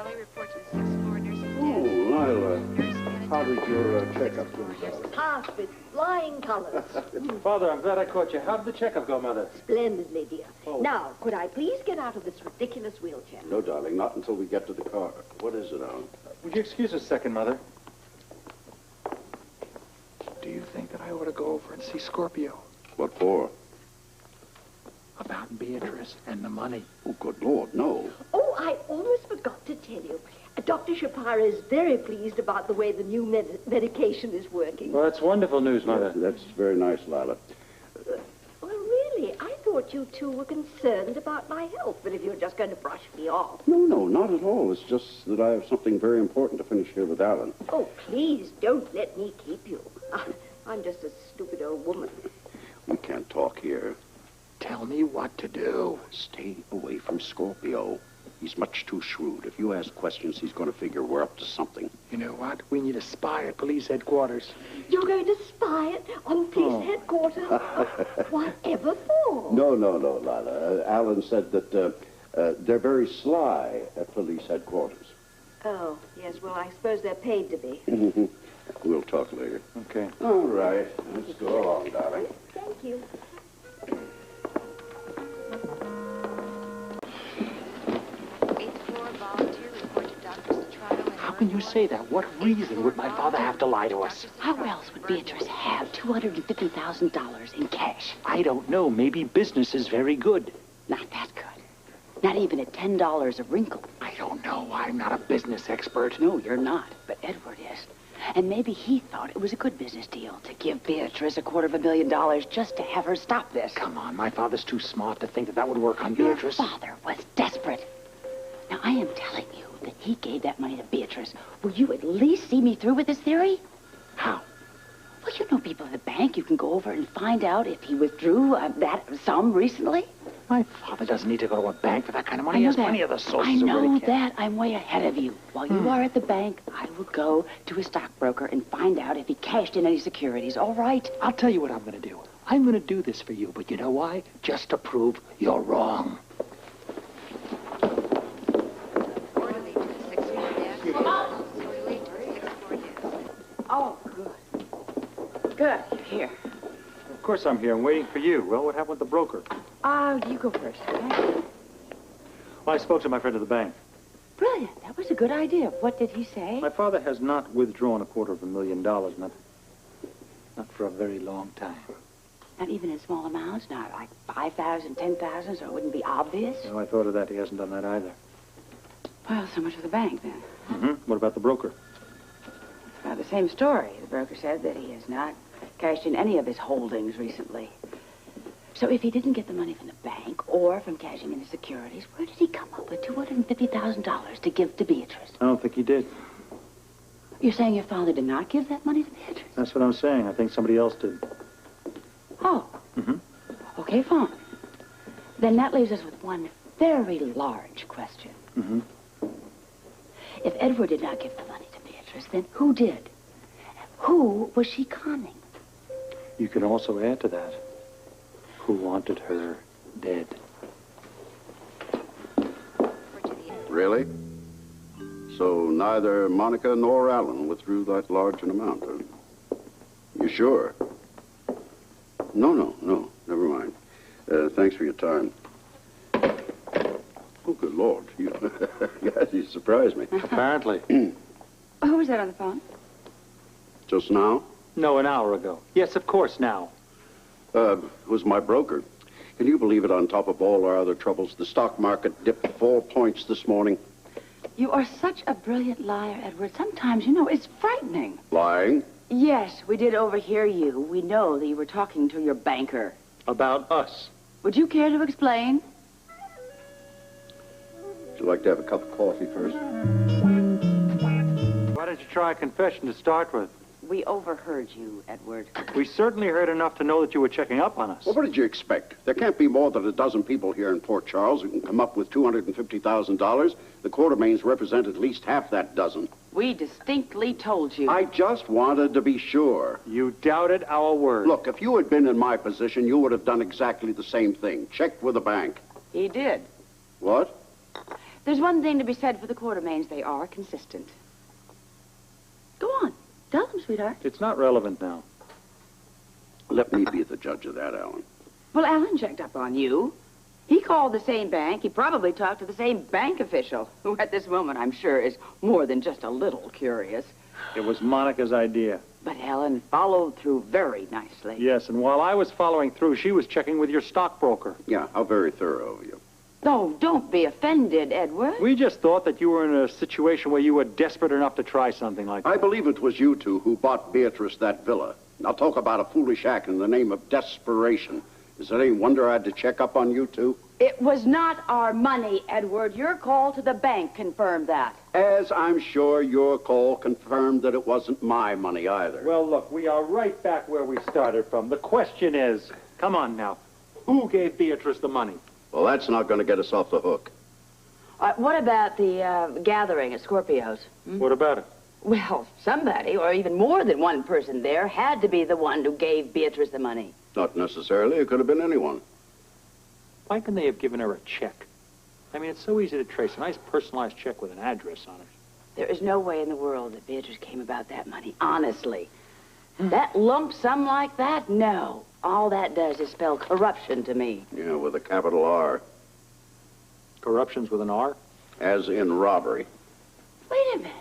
Charlie. Report to the 6th floor nursing Oh, desk. Lila. Nurse manager. How did your checkup go? Passed with flying colors. Father, I'm glad I caught you. How did the checkup go, Mother? Splendidly, dear. Oh. Now, could I please get out of this ridiculous wheelchair? No, darling, not until we get to the car. What is it, Alan? Would you excuse us a second, Mother? Do you think that I ought to go over and see Scorpio What for? about Beatrice and the money? Oh, good Lord, no. Oh, I almost forgot to tell you. Dr. Shapira is very pleased about the way the new medication is working. Well, that's wonderful news, Mother. That's very nice, Lila. Well, really, I thought you two were concerned about my health, but if you're just going to brush me off. No, not at all. It's just that I have something very important to finish here with Alan. Oh, please don't let me keep you. I'm just a stupid old woman. We can't talk here. Tell me what to do. Stay away from Scorpio. He's much too shrewd. If you ask questions, he's going to figure we're up to something. You know what? We need a spy at police headquarters. You're going to spy it on police headquarters? Whatever for? No, Lila. Alan said that they're very sly at police headquarters. Oh, yes, well, I suppose they're paid to be. We'll talk later. Okay. All right. Let's go along, darling. Thank you. Eighth floor volunteer. Report to Dr. Citrano. How can you say that? What reason would my father have to lie to us? How else would Beatrice have $250,000 in cash? I don't know. Maybe business is very good. Not that good. Not even at $10 a wrinkle. I don't know. I'm not a business expert. No, you're not, but Edward is. And maybe he thought it was a good business deal to give Beatrice $250,000 just to have her stop this. Come on, my father's too smart to think that that would work on Your Beatrice. father was desperate. Now, I am telling you that he gave that money to Beatrice. Will you at least see me through with this theory? How? Well, you know people at the bank. You can go over and find out if he withdrew that sum recently. My father doesn't need to go to a bank for that kind of money. I He know has that. plenty of the sources I know already. that. I'm way ahead of you. While you are at the bank, I will go to a stockbroker and find out if he cashed in any securities. All right? I'll tell you what I'm going to do. I'm going to do this for you, but you know why? Just to prove you're wrong. Orderly to the 6th floor desk. Orderly to the 6th floor desk. Oh, good. Good. You're here. Of course I'm here. I'm waiting for you. Well, what happened with the broker? You go first, okay? Well, I spoke to my friend at the bank. Brilliant. That was a good idea. What did he say? My father has not withdrawn $250,000, not for a very long time. Not even in small amounts? Not like 5,000, 10,000, so it wouldn't be obvious? No, I thought of that. He hasn't done that either. Well, so much for the bank, then. What about the broker? About the same story. The broker said that he has not cashed in any of his holdings recently. So if he didn't get the money from the bank or from cashing in his securities, where did he come up with $250,000 to give to Beatrice? I don't think he did. You're saying your father did not give that money to Beatrice? That's what I'm saying. I think somebody else did. Oh. Okay, fine. Then that leaves us with one very large question. If Edward did not give the money to Beatrice, then who did? Who was she conning? You can also add to that. Who wanted her dead? Really? So neither Monica nor Alan withdrew that large an amount, huh? You sure? No. Never mind. Thanks for your time. Oh, good Lord. You surprised me. Apparently. Who was that on the phone? Just now? No, an hour ago. Yes, of course, now. It was my broker. Can you believe it, on top of all our other troubles, the stock market dipped 4 points this morning? You are such a brilliant liar, Edward. Sometimes, you know, it's frightening. Lying? Yes, we did overhear you. We know that you were talking to your banker. About us. Would you care to explain? Would you like to have a cup of coffee first? Why did you try a confession to start with? We overheard you, Edward. We certainly heard enough to know that you were checking up on us. Well, what did you expect? There can't be more than a dozen people here in Port Charles who can come up with $250,000. The Quartermains represent at least half that dozen. We distinctly told you. I just wanted to be sure. You doubted our word. Look, if you had been in my position, you would have done exactly the same thing. Checked with the bank. He did. What? There's one thing to be said for the Quartermains. They are consistent. Go on. Tell them, sweetheart. It's not relevant now. Let me be the judge of that, Alan. Well, Alan checked up on you. He called the same bank. He probably talked to the same bank official, who at this moment, I'm sure, is more than just a little curious. It was Monica's idea. But Alan followed through very nicely. Yes, and while I was following through, she was checking with your stockbroker. Yeah, how very thorough of you. Oh, don't be offended, Edward. We just thought that you were in a situation where you were desperate enough to try something like that. I believe it was you two who bought Beatrice that villa. Now talk about a foolish act in the name of desperation. Is it any wonder I had to check up on you two? It was not our money, Edward. Your call to the bank confirmed that. As I'm sure your call confirmed that it wasn't my money either. Well, look, we are right back where we started from. The question is, come on now, who gave Beatrice the money? Well, that's not going to get us off the hook. What about the gathering at Scorpio's? What about it? Well, somebody, or even more than one person there, had to be the one who gave Beatrice the money. Not necessarily. It could have been anyone. Why couldn't they have given her a check? I mean, it's so easy to trace. A nice personalized check with an address on it. There is no way in the world that Beatrice came about that money, honestly. That lump sum like that? No. All that does is spell corruption to me. Yeah, with a capital R. Corruption's with an R? As in robbery. Wait a minute.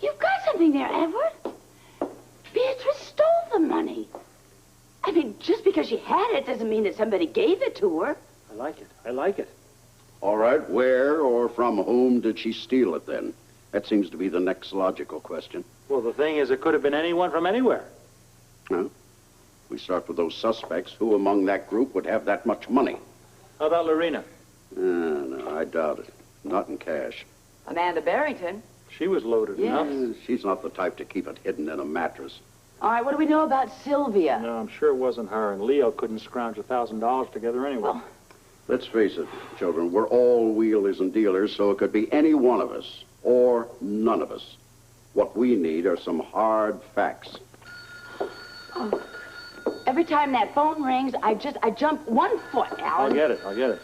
You've got something there, Edward. Beatrice stole the money. I mean, just because she had it doesn't mean that somebody gave it to her. I like it. I like it. All right, where or from whom did she steal it then? That seems to be the next logical question. Well, the thing is, it could have been anyone from anywhere. Huh? We start with those suspects. Who among that group would have that much money? How about Lorena? No, I doubt it. Not in cash. Amanda Barrington. She was loaded enough. She's not the type to keep it hidden in a mattress. All right, what do we know about Sylvia? No, I'm sure it wasn't her, and Leo couldn't scrounge $1,000 together anyway. Well, Let's face it, children, we're all wheelers and dealers, so it could be any one of us, or none of us. What we need are some hard facts. every time that phone rings, I jump 1 foot, Alan. I'll get it.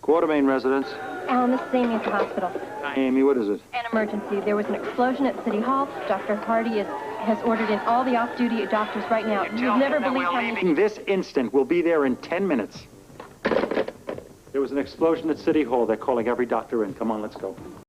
Quartermain residence. Alan, this is Amy at the hospital. Hi, Amy, what is it? An emergency. There was an explosion at City Hall. Dr. Hardy has ordered in all the off-duty doctors right now. You'll never believe how many... In this instant, we'll be there in 10 minutes. There was an explosion at City Hall. They're calling every doctor in. Come on, let's go.